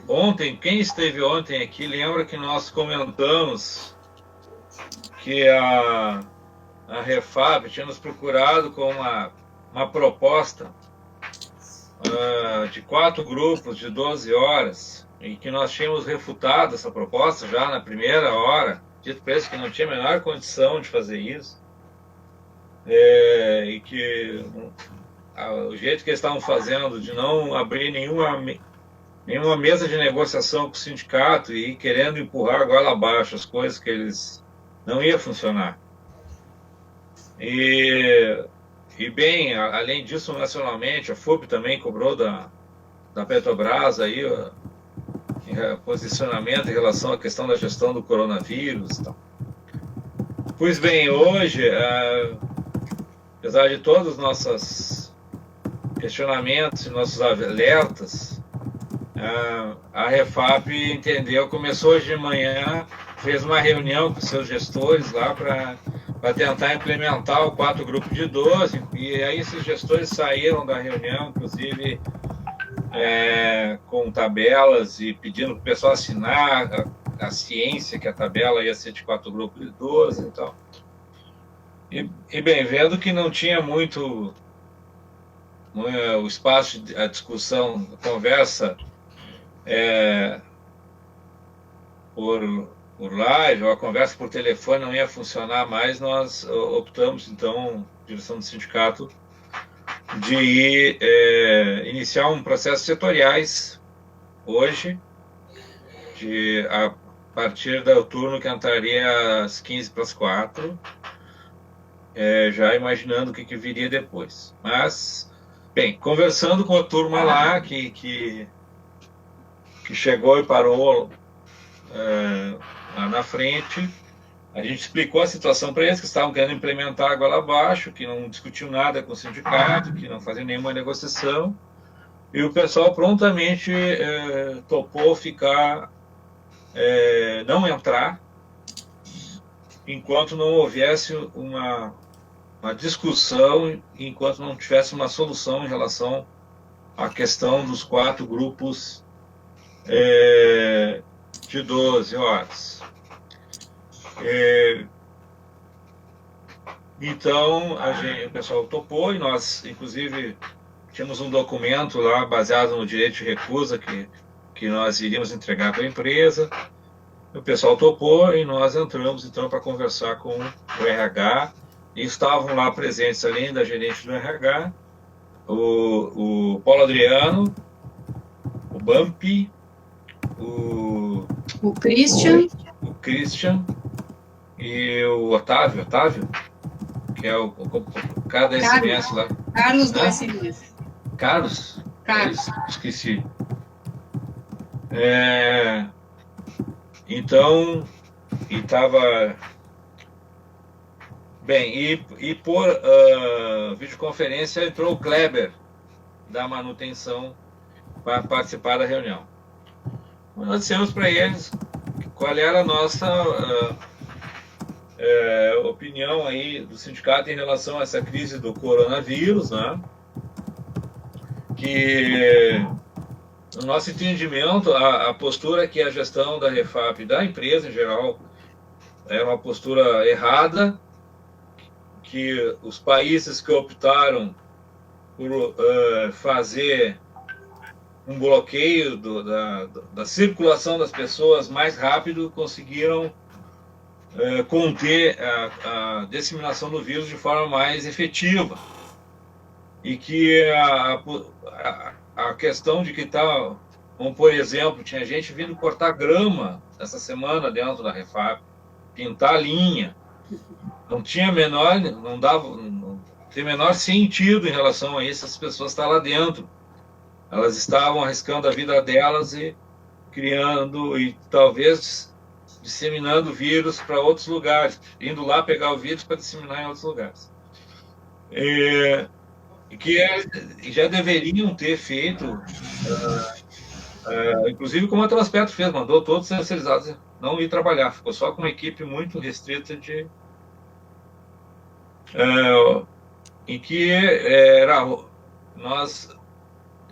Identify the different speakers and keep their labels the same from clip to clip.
Speaker 1: ontem, quem esteve ontem aqui, lembra que nós comentamos que a Refap tinha nos procurado com uma proposta de 4 grupos de 12 horas, e que nós tínhamos refutado essa proposta já na primeira hora, dito para eles que não tinha a menor condição de fazer isso, e que o jeito que eles estavam fazendo de não abrir nenhuma mesa de negociação com o sindicato e querendo empurrar goela abaixo as coisas que eles não ia funcionar. E bem, além disso, nacionalmente, a FUP também cobrou da Petrobras aí posicionamento em relação à questão da gestão do coronavírus e tal. Pois bem, hoje, apesar de todos os nossos questionamentos e nossos alertas, a Refap entendeu, começou hoje de manhã, fez uma reunião com seus gestores lá para tentar implementar o 4 grupo de 12, e aí esses gestores saíram da reunião, inclusive com tabelas e pedindo para o pessoal assinar a ciência que a tabela ia ser de 4 grupos de 12 e tal. E bem, vendo que não tinha muito o espaço de a discussão, a conversa por live, ou a conversa por telefone não ia funcionar mais, nós optamos, então, direção do sindicato, de iniciar um processo setoriais hoje, a partir do turno que entraria às 15 para as 4, já imaginando o que viria depois. Mas, bem, conversando com a turma lá, que chegou e parou lá na frente, a gente explicou a situação para eles, que estavam querendo implementar água lá abaixo, que não discutiam nada com o sindicato, que não faziam nenhuma negociação, e o pessoal prontamente topou ficar, não entrar, enquanto não houvesse uma discussão, enquanto não tivesse uma solução em relação à questão dos 4 grupos de 12 horas. Então, o pessoal topou, e nós, inclusive, tínhamos um documento lá baseado no direito de recusa que nós iríamos entregar para a empresa. O pessoal topou e nós entramos, então, para conversar com o RH. E estavam lá presentes, além da gerente do RH, o Paulo Adriano, o Bampi, o Christian e o Otávio, que é o cara da SMS lá.
Speaker 2: Carlos do SMS.
Speaker 1: Carlos? Esqueci. Então, e estava... Bem, e por videoconferência entrou o Kleber, da manutenção, para participar da reunião. Nós dissemos para eles qual era a nossa opinião aí do sindicato em relação a essa crise do coronavírus, né? Que, no nosso entendimento, a postura que a gestão da Refap, da empresa em geral, é uma postura errada, que os países que optaram por fazer um bloqueio da circulação das pessoas mais rápido conseguiram conter a disseminação do vírus de forma mais efetiva. E que a questão de que como por exemplo, tinha gente vindo cortar grama essa semana dentro da Refap, pintar a linha, não tinha não tem menor sentido em relação a isso, as pessoas estão lá dentro. Elas estavam arriscando a vida delas e criando, e talvez disseminando vírus para outros lugares, indo lá pegar o vírus para disseminar em outros lugares. E que já deveriam ter feito, inclusive como a Transpetro fez, mandou todos os terceirizados não ir trabalhar, ficou só com uma equipe muito restrita em que nós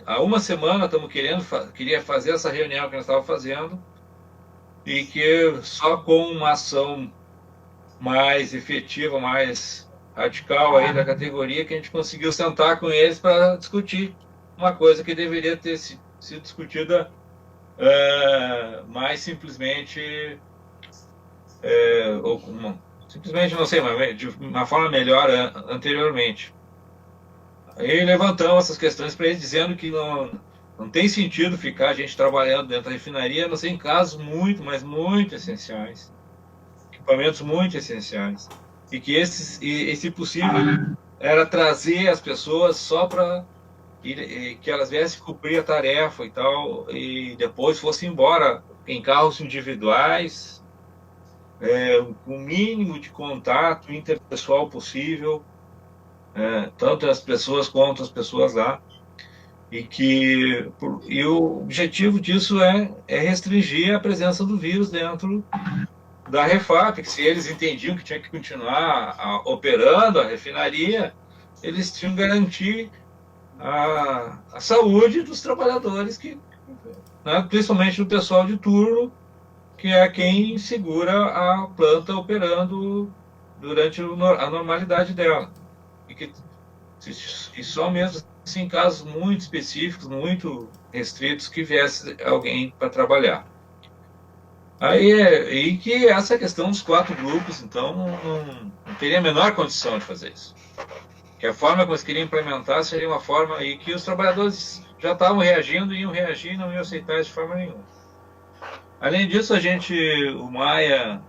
Speaker 1: há uma semana estamos queria fazer essa reunião que nós estávamos fazendo, e que só com uma ação mais efetiva, mais radical aí da categoria, que a gente conseguiu sentar com eles para discutir uma coisa que deveria ter sido discutida mais simplesmente, ou simplesmente, não sei, mas de uma forma melhor anteriormente. Aí levantamos essas questões para eles, dizendo que não tem sentido ficar a gente trabalhando dentro da refinaria, a não ser em casos muito, mas muito essenciais, equipamentos muito essenciais, e que se possível, era trazer as pessoas só para que elas viessem cumprir a tarefa e tal, e depois fossem embora em carros individuais, com o mínimo de contato interpessoal possível, tanto as pessoas quanto as pessoas lá, e o objetivo disso é restringir a presença do vírus dentro da Refap, que se eles entendiam que tinha que continuar operando a refinaria, eles tinham que garantir a saúde dos trabalhadores, principalmente do pessoal de turno, que é quem segura a planta operando durante a normalidade dela. E só mesmo assim, em casos muito específicos, muito restritos, que viesse alguém para trabalhar. E que essa questão dos 4 grupos, então, não teria a menor condição de fazer isso. Que a forma como eles queriam implementar seria uma forma aí que os trabalhadores já estavam reagindo, iam reagir e não iam aceitar isso de forma nenhuma. Além disso, o Maia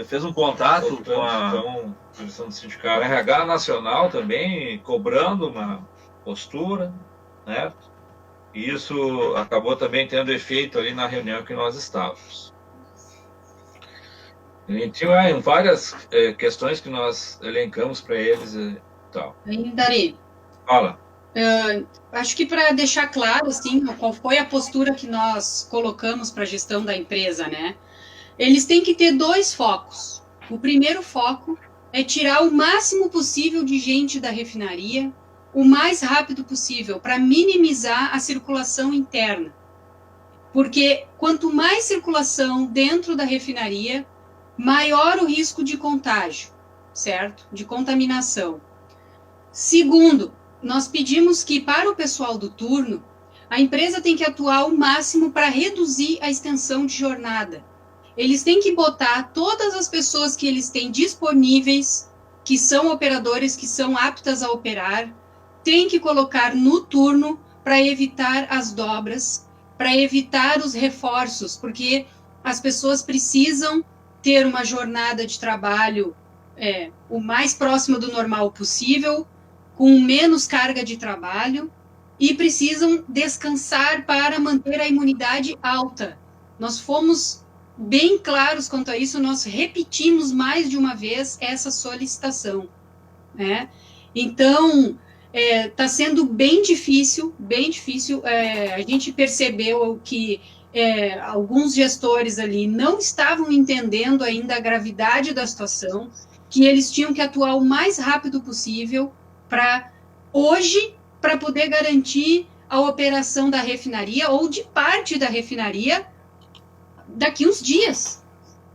Speaker 1: fez um contato com a direção do sindicato, a RH nacional também, cobrando uma postura, né? E isso acabou também tendo efeito ali na reunião que nós estávamos. E tinha várias questões que nós elencamos para eles e tal.
Speaker 2: Aí, Dari,
Speaker 1: fala.
Speaker 2: Acho que para deixar claro, assim, qual foi a postura que nós colocamos para a gestão da empresa, né? Eles têm que ter 2 focos. O primeiro foco é tirar o máximo possível de gente da refinaria, o mais rápido possível, para minimizar a circulação interna. Porque quanto mais circulação dentro da refinaria, maior o risco de contágio, certo? De contaminação. Segundo, nós pedimos que, para o pessoal do turno, a empresa tem que atuar ao máximo para reduzir a extensão de jornada. Eles têm que botar todas as pessoas que eles têm disponíveis, que são operadores, que são aptas a operar, tem que colocar no turno para evitar as dobras, para evitar os reforços, porque as pessoas precisam ter uma jornada de trabalho o mais próximo do normal possível, com menos carga de trabalho, e precisam descansar para manter a imunidade alta. Nós fomos bem claros quanto a isso, nós repetimos mais de uma vez essa solicitação, né? Então, está sendo bem difícil, a gente percebeu que alguns gestores ali não estavam entendendo ainda a gravidade da situação, que eles tinham que atuar o mais rápido possível para poder garantir a operação da refinaria ou de parte da refinaria daqui uns dias.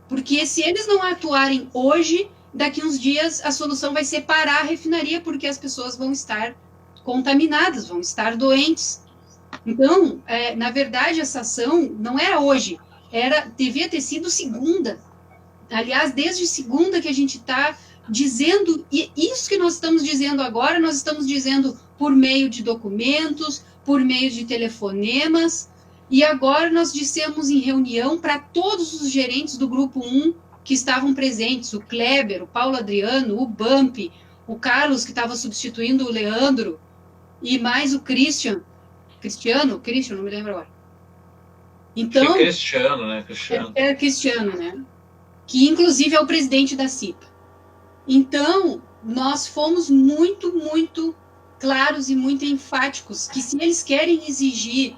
Speaker 2: Porque se eles não atuarem hoje, daqui uns dias a solução vai ser parar a refinaria, porque as pessoas vão estar contaminadas, vão estar doentes. Então, na verdade, essa ação não era hoje, devia ter sido segunda. Aliás, desde segunda que a gente está dizendo, e isso que nós estamos dizendo agora, nós estamos dizendo por meio de documentos, por meio de telefonemas, e agora nós dissemos em reunião para todos os gerentes do Grupo 1 que estavam presentes, o Kleber, o Paulo Adriano, o Bump, o Carlos, que estava substituindo o Leandro, e mais o Cristiano, não me lembro agora. Então,
Speaker 1: Cristiano, né?
Speaker 2: Cristiano, né? Que inclusive é o presidente da CIPA. Então, nós fomos muito, muito claros e muito enfáticos que se eles querem exigir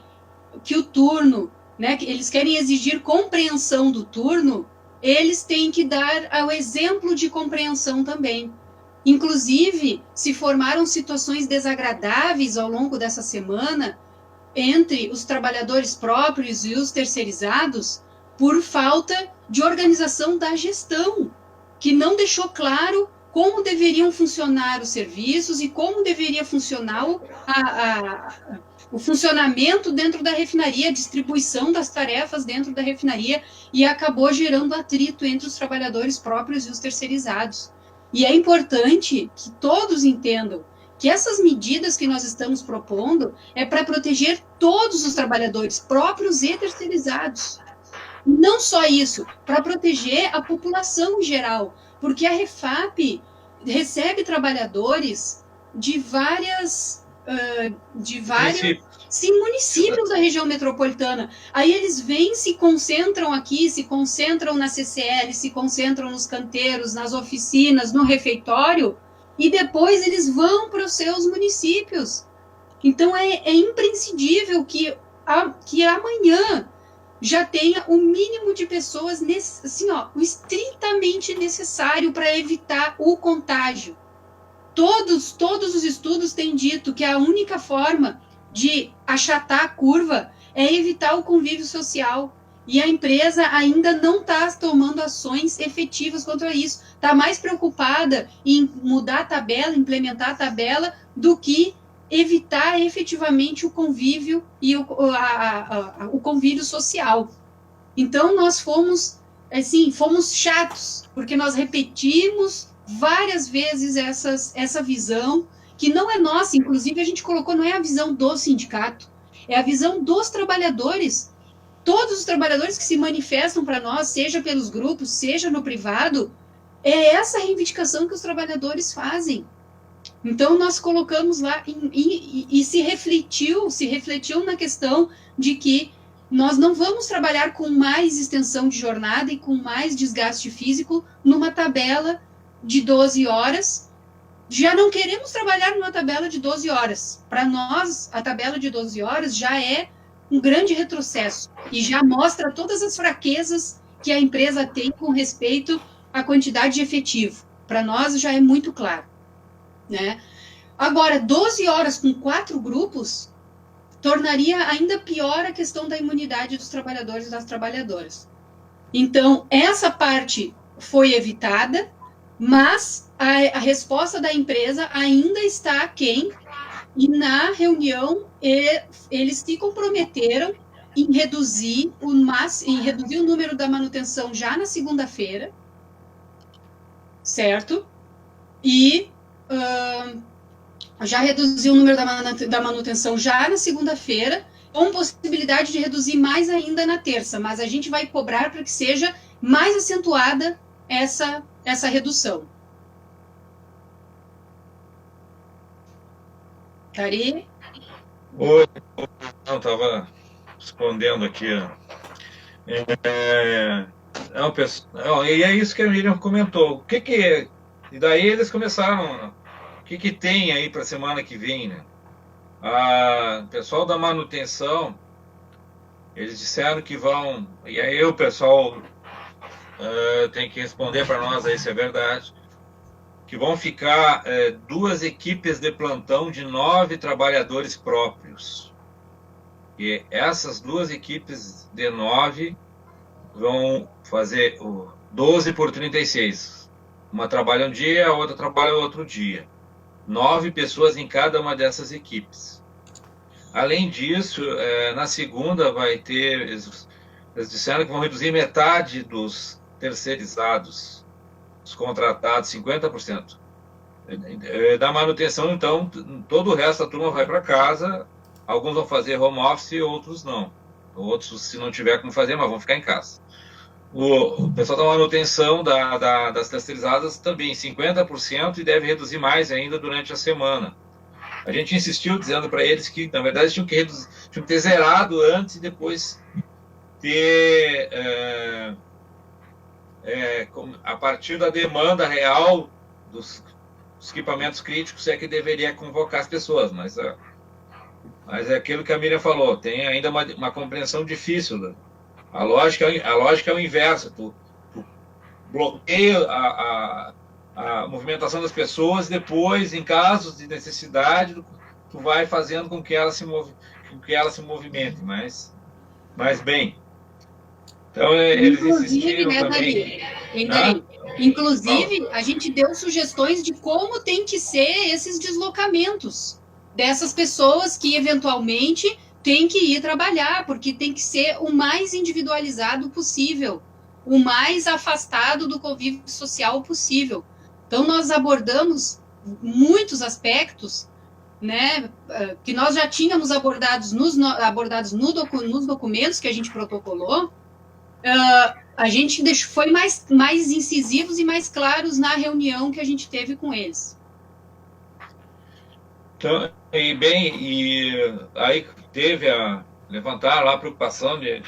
Speaker 2: que o turno, né, que eles querem exigir compreensão do turno, eles têm que dar o exemplo de compreensão também. Inclusive, se formaram situações desagradáveis ao longo dessa semana, entre os trabalhadores próprios e os terceirizados por falta de organização da gestão, que não deixou claro como deveriam funcionar os serviços e como deveria funcionar o funcionamento dentro da refinaria, a distribuição das tarefas dentro da refinaria, e acabou gerando atrito entre os trabalhadores próprios e os terceirizados. E é importante que todos entendam que essas medidas que nós estamos propondo é para proteger todos os trabalhadores próprios e terceirizados. Não só isso, para proteger a população em geral, porque a Refap recebe trabalhadores de várias municípios da região metropolitana. Aí eles vêm, se concentram aqui, se concentram na CCL, se concentram nos canteiros, nas oficinas, no refeitório, e depois eles vão para os seus municípios. Então é imprescindível que amanhã já tenha o mínimo de pessoas, assim, o estritamente necessário para evitar o contágio. Todos os estudos têm dito que a única forma de achatar a curva é evitar o convívio social. E a empresa ainda não está tomando ações efetivas contra isso. Está mais preocupada em mudar a tabela, implementar a tabela, do que evitar efetivamente o convívio e o convívio social. Então, nós fomos chatos, porque nós repetimos várias vezes essa visão, que não é nossa, inclusive a gente colocou, não é a visão do sindicato, é a visão dos trabalhadores. Todos os trabalhadores que se manifestam para nós, seja pelos grupos, seja no privado, é essa reivindicação que os trabalhadores fazem. Então, nós colocamos lá e se refletiu na questão de que nós não vamos trabalhar com mais extensão de jornada e com mais desgaste físico numa tabela de 12 horas. Já não queremos trabalhar numa tabela de 12 horas. Para nós, a tabela de 12 horas já é um grande retrocesso e já mostra todas as fraquezas que a empresa tem com respeito à quantidade de efetivo. Para nós já é muito claro, né? Agora, 12 horas com 4 grupos tornaria ainda pior a questão da imunidade dos trabalhadores e das trabalhadoras. Então, essa parte foi evitada, mas a resposta da empresa ainda está aquém, e na reunião eles se comprometeram em reduzir o número da manutenção já na segunda-feira, certo? E já reduziu o número da manutenção já na segunda-feira, com possibilidade de reduzir mais ainda na terça, mas a gente vai cobrar para que seja mais acentuada essa redução. Tari?
Speaker 1: Oi, não, estava respondendo aqui. E é isso que a Miriam comentou. E daí eles começaram. O que tem aí para a semana que vem, né? O pessoal da manutenção, eles disseram que vão. E aí o pessoal tem que responder para nós aí se é verdade. Que vão ficar 2 equipes de plantão de 9 trabalhadores próprios. E essas 2 equipes de 9 vão fazer 12 por 36. Uma trabalha um dia, a outra trabalha outro dia. 9 pessoas em cada uma dessas equipes. Além disso, na segunda vai ter... Eles disseram que vão reduzir metade dos terceirizados, os contratados, 50%. Da manutenção, então, todo o resto da turma vai para casa. Alguns vão fazer home office, outros não. Outros, se não tiver como fazer, mas vão ficar em casa. O pessoal da manutenção das terceirizadas também, 50%, e deve reduzir mais ainda durante a semana. A gente insistiu dizendo para eles que, na verdade, tinham que ter zerado antes e depois ter... a partir da demanda real dos equipamentos críticos é que deveria convocar as pessoas, mas é aquilo que a Miriam falou, tem ainda uma compreensão difícil. A lógica é o inverso, tu bloqueia a movimentação das pessoas, e depois, em casos de necessidade, tu vai fazendo com que elas com que ela se movimente, mas bem. Então, eles insistiram
Speaker 2: né,
Speaker 1: também.
Speaker 2: Dari? Inclusive, a gente deu sugestões de como tem que ser esses deslocamentos dessas pessoas que, eventualmente, têm que ir trabalhar, porque tem que ser o mais individualizado possível, o mais afastado do convívio social possível. Então, nós abordamos muitos aspectos, né, que nós já tínhamos abordados nos documentos que a gente protocolou. A gente foi mais incisivos e mais claros na reunião que a gente teve com eles.
Speaker 1: Então, e aí teve a levantar lá a preocupação de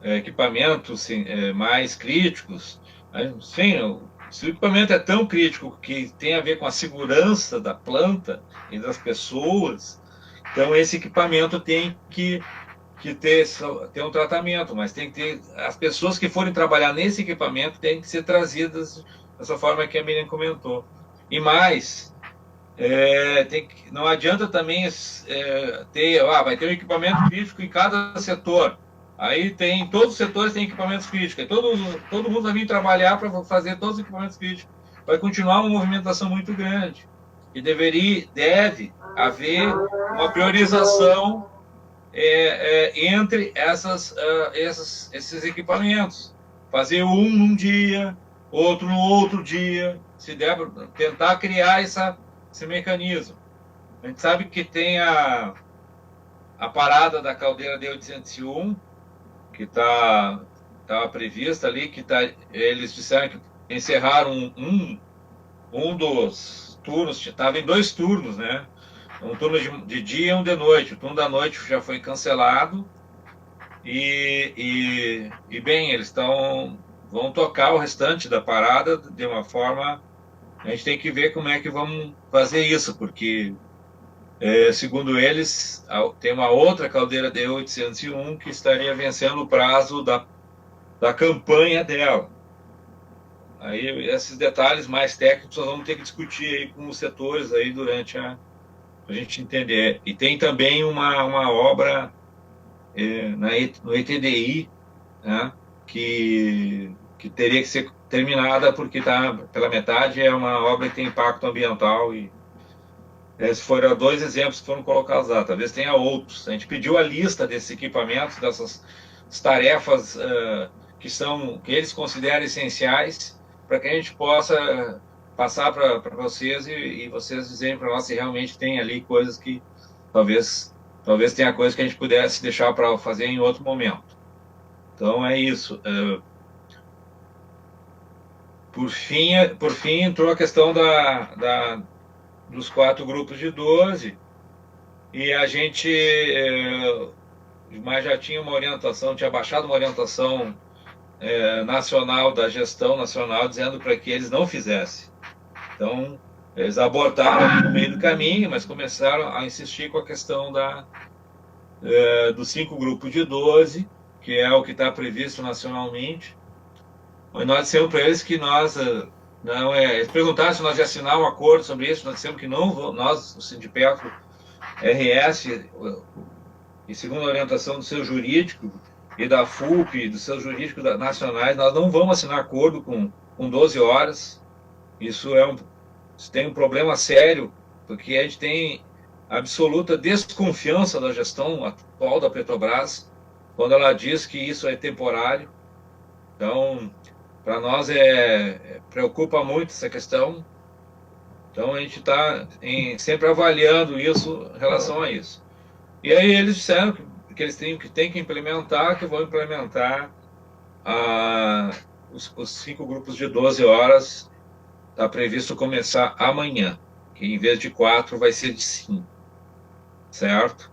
Speaker 1: equipamentos mais críticos. Sim, se o equipamento é tão crítico que tem a ver com a segurança da planta e das pessoas, então esse equipamento tem que ter um tratamento, mas tem que ter as pessoas que forem trabalhar nesse equipamento têm que ser trazidas dessa forma que a Miriam comentou. E mais, não adianta também vai ter um equipamento crítico em cada setor. Aí todos os setores têm equipamentos críticos. Todo mundo vai vir trabalhar para fazer todos os equipamentos críticos. Vai continuar uma movimentação muito grande. E deve haver uma priorização entre esses equipamentos. Fazer um num dia, outro no outro dia, se der, tentar criar esse mecanismo. A gente sabe que tem a parada da caldeira D801, que estava prevista ali, eles disseram que encerraram um dos turnos, estava em 2 turnos, né? Um turno de dia e um de noite. O turno da noite já foi cancelado e bem, eles vão tocar o restante da parada de uma forma. A gente tem que ver como é que vamos fazer isso, porque segundo eles tem uma outra caldeira D801 que estaria vencendo o prazo da campanha dela. Aí esses detalhes mais técnicos nós vamos ter que discutir aí com os setores aí durante a gente entender. E tem também uma obra no ETDI, né, que teria que ser terminada porque está pela metade, é uma obra que tem impacto ambiental e esses foram 2 exemplos que foram colocados lá, talvez tenha outros. A gente pediu a lista desses equipamentos, dessas tarefas que eles consideram essenciais, para que a gente possa passar para vocês e vocês dizerem para nós se realmente tem ali coisas que talvez tenha coisas que a gente pudesse deixar para fazer em outro momento. Então é isso. Por fim entrou a questão dos 4 grupos de 12 e a gente mas já tinha uma orientação, tinha baixado uma orientação nacional, da gestão nacional, dizendo para que eles não fizessem. Então, eles abortaram no meio do caminho, mas começaram a insistir com a questão dos 5 grupos de 12, que é o que está previsto nacionalmente. Mas nós dissemos para eles que eles perguntaram se nós ia assinar um acordo sobre isso, nós dissemos que não, nós, o Sindipetro RS, e segundo a orientação do seu jurídico e da FUP, dos seus jurídicos nacionais, nós não vamos assinar acordo com 12 horas. Isso tem um problema sério, porque a gente tem absoluta desconfiança da gestão atual da Petrobras, quando ela diz que isso é temporário. Então, para nós preocupa muito essa questão. Então, a gente está sempre avaliando isso em relação a isso. E aí eles disseram que eles têm que implementar, que vão implementar os 5 grupos de 12 horas. Está previsto começar amanhã, que em vez de 4 vai ser de 5, certo?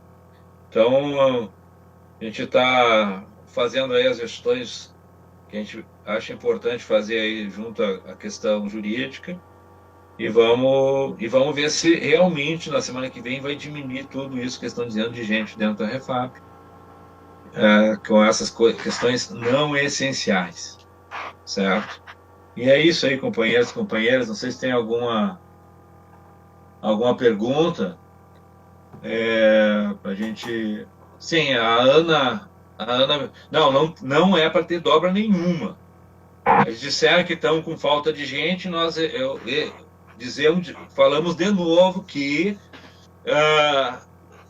Speaker 1: Então, a gente está fazendo aí as gestões que a gente acha importante fazer aí junto à questão jurídica e vamos ver se realmente na semana que vem vai diminuir tudo isso que estão dizendo de gente dentro da Refap, com essas questões não essenciais, certo? E é isso aí, companheiros e companheiras. Não sei se tem alguma pergunta. Para a gente... Sim, não é para ter dobra nenhuma. Eles disseram que estão com falta de gente, falamos de novo que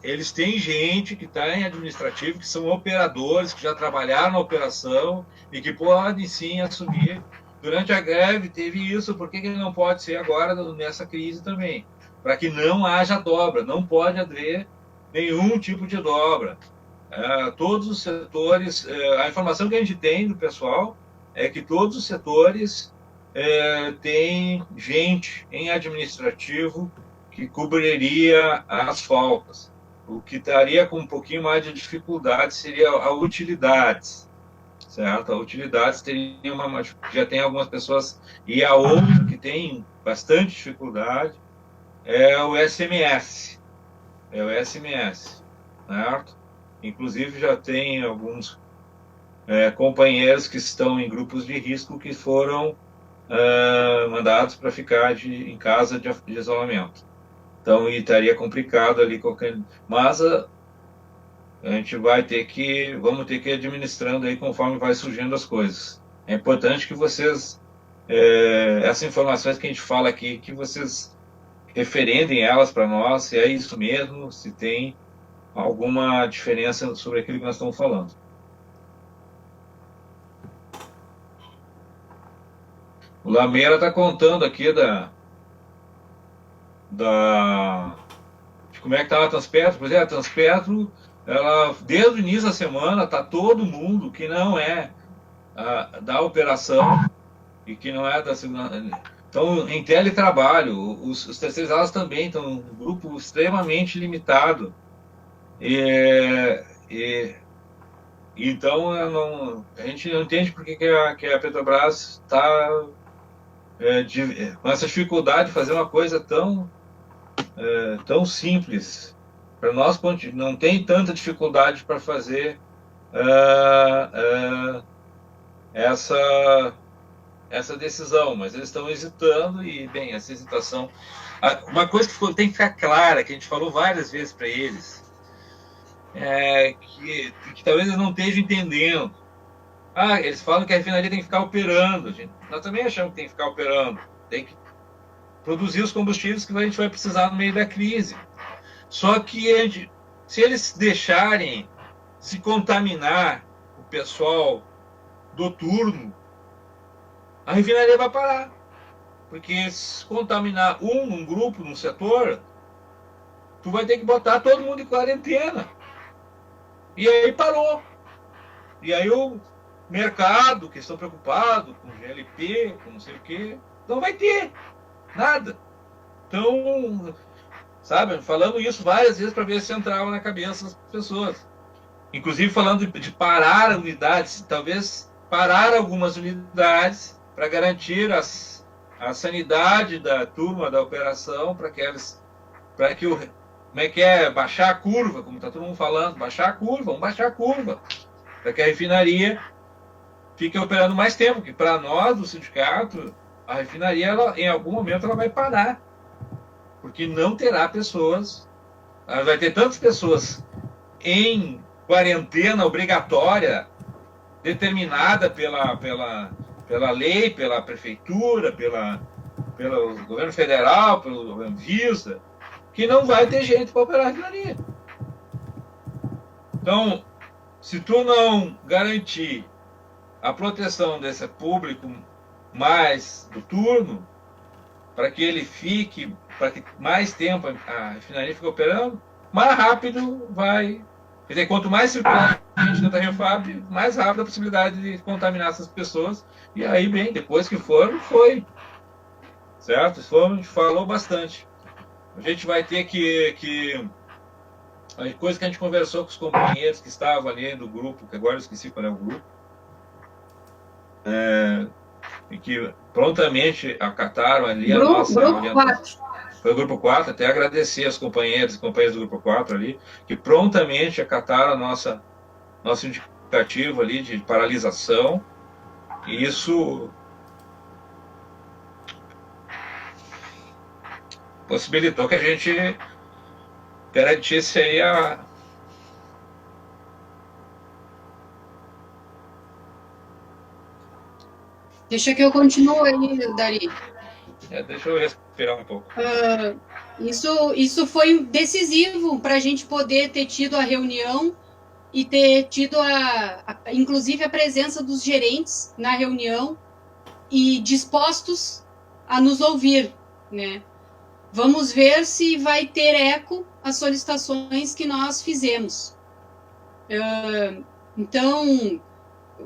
Speaker 1: eles têm gente que está em administrativo, que são operadores, que já trabalharam na operação e que podem sim assumir. Durante a greve teve isso, por que não pode ser agora nessa crise também? Para que não haja dobra, não pode haver nenhum tipo de dobra. Todos os setores, a informação que a gente tem do pessoal é que todos os setores têm gente em administrativo que cobriria as faltas. O que estaria com um pouquinho mais de dificuldade seria a utilidades, certo? A utilidades teria já tem algumas pessoas, e a outra que tem bastante dificuldade é o SMS. É o SMS, certo? Inclusive já tem alguns companheiros que estão em grupos de risco que foram mandados para ficar em casa de isolamento. Então, estaria complicado ali mas a gente vamos ter que ir administrando aí conforme vai surgindo as coisas. É importante que vocês, essas informações que a gente fala aqui, que vocês referendem elas para nós, se é isso mesmo, se tem alguma diferença sobre aquilo que nós estamos falando. O Lameira está contando aqui de como é que está a Transpetro. Pois é, a Transpetro, desde o início da semana, está todo mundo que não é da operação e que não é da segurança. Então, em teletrabalho, os terceirizados também estão um grupo extremamente limitado. Então, a gente não entende por que a Petrobras está com essa dificuldade de fazer uma coisa tão simples. Para nós, não tem tanta dificuldade para fazer essa decisão, mas eles estão hesitando e, bem, essa hesitação... Uma coisa que tem que ficar clara, que a gente falou várias vezes para eles, que talvez eles não estejam entendendo. Eles falam que a refinaria tem que ficar operando. Gente. Nós também achamos que tem que ficar operando. Tem que produzir os combustíveis que a gente vai precisar no meio da crise. Só que se eles deixarem se contaminar o pessoal do turno, a refinaria vai parar. Porque se contaminar um grupo, num setor, tu vai ter que botar todo mundo em quarentena. E aí parou. E aí o mercado, que estão preocupados com GLP, com não sei o quê, não vai ter nada. Então, sabe, falando isso várias vezes para ver se entrava na cabeça das pessoas. Inclusive falando de parar unidades, talvez parar algumas unidades para garantir a sanidade da turma da operação, para que como é que é? Baixar a curva, como está todo mundo falando, baixar a curva, vamos baixar a curva, para que a refinaria fique operando mais tempo, que para nós, do sindicato, a refinaria, em algum momento, ela vai parar, porque não terá pessoas, ela vai ter tantas pessoas em quarentena obrigatória, determinada pela lei, pela prefeitura, pelo governo federal, pelo Anvisa, que não vai ter gente para operar a refinaria. Então, se tu não garantir a proteção desse público mais do turno, para que ele fique, para que mais tempo a refinaria fique operando, mais rápido vai. Quer dizer, quanto mais circular gente dentro da Refap, mais rápido a possibilidade de contaminar essas pessoas. E aí, bem, depois que foi. Certo? A gente falou bastante. A gente vai ter que a coisa que a gente conversou com os companheiros que estavam ali do grupo, que agora eu esqueci qual é o grupo, e que prontamente acataram ali a nossa orientação. Foi o grupo 4, até agradecer aos companheiros e companheiras do grupo 4 ali, que prontamente acataram nosso indicativo ali de paralisação, e isso possibilitou que a gente garantisse aí a...
Speaker 2: Deixa que eu continuo aí, Dari.
Speaker 1: Deixa eu respirar um pouco.
Speaker 2: Isso foi decisivo para a gente poder ter tido a reunião e ter tido, inclusive, a presença dos gerentes na reunião e dispostos a nos ouvir, né? Vamos ver se vai ter eco as solicitações que nós fizemos. Então,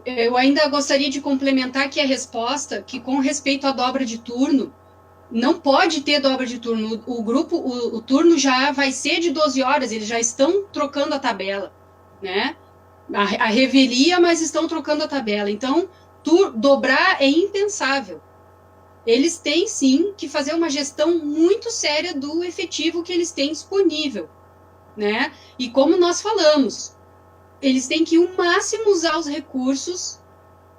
Speaker 2: eu ainda gostaria de complementar aqui a resposta, que com respeito à dobra de turno, não pode ter dobra de turno. O turno já vai ser de 12 horas, eles já estão trocando a tabela, né? A revelia, mas estão trocando a tabela. Então, dobrar é impensável. Eles têm, sim, que fazer uma gestão muito séria do efetivo que eles têm disponível, né? E como nós falamos, eles têm que, o máximo, usar os recursos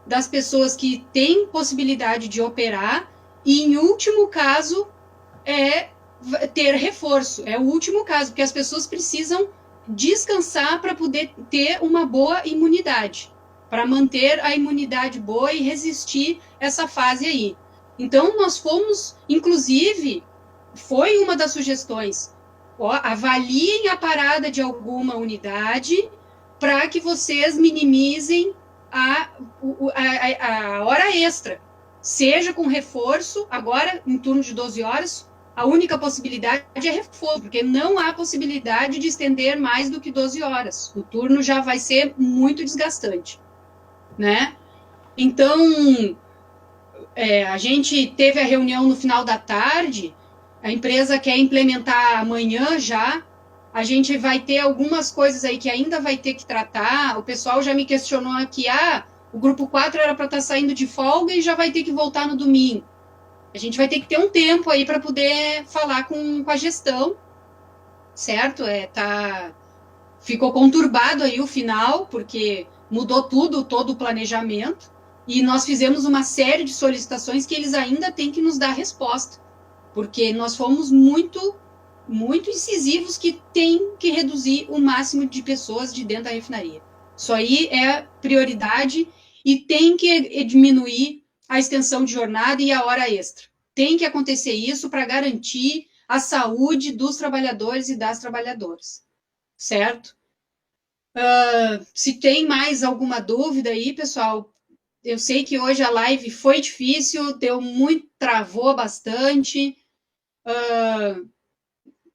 Speaker 2: das pessoas que têm possibilidade de operar e, em último caso, ter reforço. É o último caso, porque as pessoas precisam descansar para poder ter uma boa imunidade, para manter a imunidade boa e resistir essa fase aí. Então, nós fomos, inclusive, foi uma das sugestões, avaliem a parada de alguma unidade para que vocês minimizem a hora extra, seja com reforço, agora em turno de 12 horas, a única possibilidade é reforço, porque não há possibilidade de estender mais do que 12 horas. O turno já vai ser muito desgastante, né? Então, a gente teve a reunião no final da tarde, a empresa quer implementar amanhã já, a gente vai ter algumas coisas aí que ainda vai ter que tratar, o pessoal já me questionou aqui, o grupo 4 era para estar saindo de folga e já vai ter que voltar no domingo. A gente vai ter que ter um tempo aí para poder falar com a gestão, certo? Ficou conturbado aí o final, porque mudou tudo, todo o planejamento, e nós fizemos uma série de solicitações que eles ainda têm que nos dar resposta, porque nós fomos muito, muito incisivos que tem que reduzir o máximo de pessoas de dentro da refinaria. Isso aí é prioridade e tem que diminuir a extensão de jornada e a hora extra. Tem que acontecer isso para garantir a saúde dos trabalhadores e das trabalhadoras, certo? Se tem mais alguma dúvida aí, pessoal, eu sei que hoje a live foi difícil, travou bastante,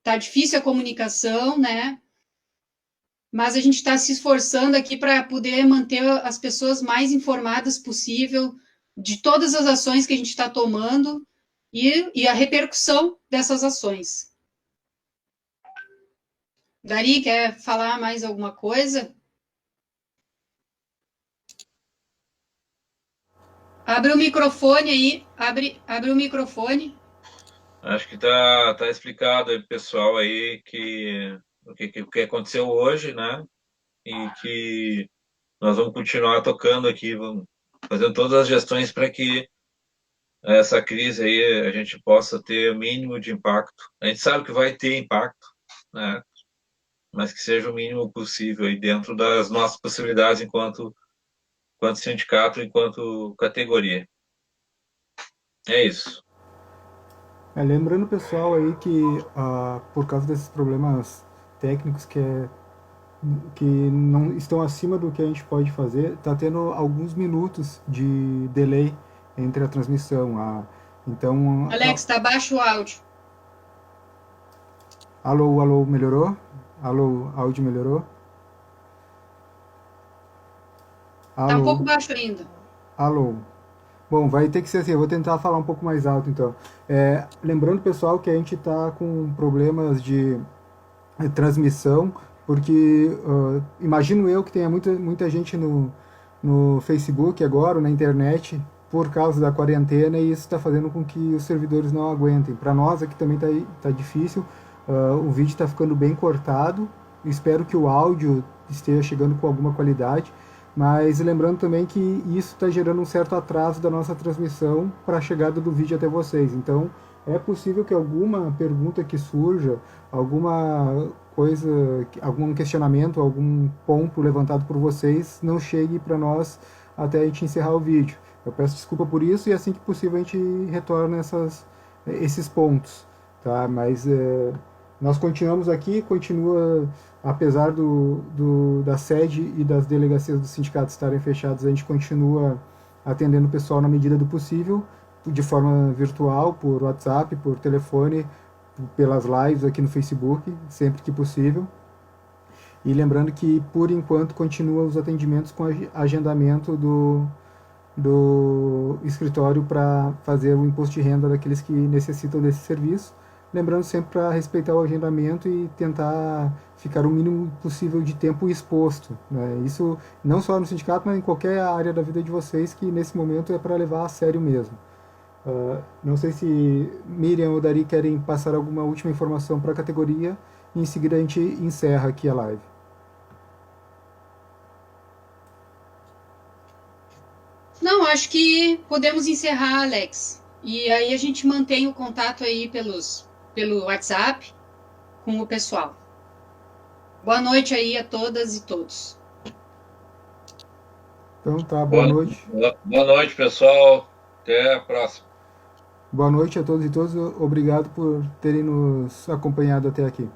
Speaker 2: tá difícil a comunicação, né? Mas a gente está se esforçando aqui para poder manter as pessoas mais informadas possível de todas as ações que a gente está tomando e a repercussão dessas ações. Dari, quer falar mais alguma coisa? Abre o microfone aí, abre o microfone.
Speaker 1: Acho que tá explicado aí, pessoal, aí o que aconteceu hoje, né? E que nós vamos continuar tocando aqui, vamos fazendo todas as gestões para que essa crise aí a gente possa ter o mínimo de impacto. A gente sabe que vai ter impacto, né? Mas que seja o mínimo possível aí dentro das nossas possibilidades enquanto sindicato, enquanto categoria. É isso.
Speaker 3: Lembrando, pessoal, aí que por causa desses problemas técnicos que não estão acima do que a gente pode fazer, está tendo alguns minutos de delay entre a transmissão. Então,
Speaker 2: Alex, tá baixo o áudio.
Speaker 3: Alô, melhorou? Alô, áudio melhorou?
Speaker 2: Tá um pouco baixo ainda.
Speaker 3: Alô. Bom, vai ter que ser assim, eu vou tentar falar um pouco mais alto então. Lembrando, pessoal, que a gente está com problemas de transmissão, porque imagino eu que tenha muita gente no Facebook agora, na internet, por causa da quarentena, e isso está fazendo com que os servidores não aguentem. Para nós aqui também tá difícil, o vídeo está ficando bem cortado, espero que o áudio esteja chegando com alguma qualidade, mas lembrando também que isso está gerando um certo atraso da nossa transmissão para a chegada do vídeo até vocês. Então, é possível que alguma pergunta que surja, alguma coisa, algum questionamento, algum ponto levantado por vocês não chegue para nós até a gente encerrar o vídeo. Eu peço desculpa por isso e assim que possível a gente retorna esses pontos, tá? Mas nós continuamos aqui, continua, apesar da sede e das delegacias do sindicato estarem fechadas, a gente continua atendendo o pessoal na medida do possível, de forma virtual, por WhatsApp, por telefone, pelas lives aqui no Facebook, sempre que possível. E lembrando que, por enquanto, continua os atendimentos com agendamento do escritório para fazer o imposto de renda daqueles que necessitam desse serviço. Lembrando sempre para respeitar o agendamento e tentar ficar o mínimo possível de tempo exposto, né? Isso não só no sindicato, mas em qualquer área da vida de vocês, que nesse momento é para levar a sério mesmo. Não sei se Miriam ou Dari querem passar alguma última informação para a categoria e em seguida a gente encerra aqui a live.
Speaker 2: Não, acho que podemos encerrar, Alex. E aí a gente mantém o contato aí pelo WhatsApp com o pessoal. Boa noite aí a todas e todos.
Speaker 3: Então tá, boa noite.
Speaker 1: Boa noite, pessoal. Até a próxima.
Speaker 3: Boa noite a todos e todas. Obrigado por terem nos acompanhado até aqui.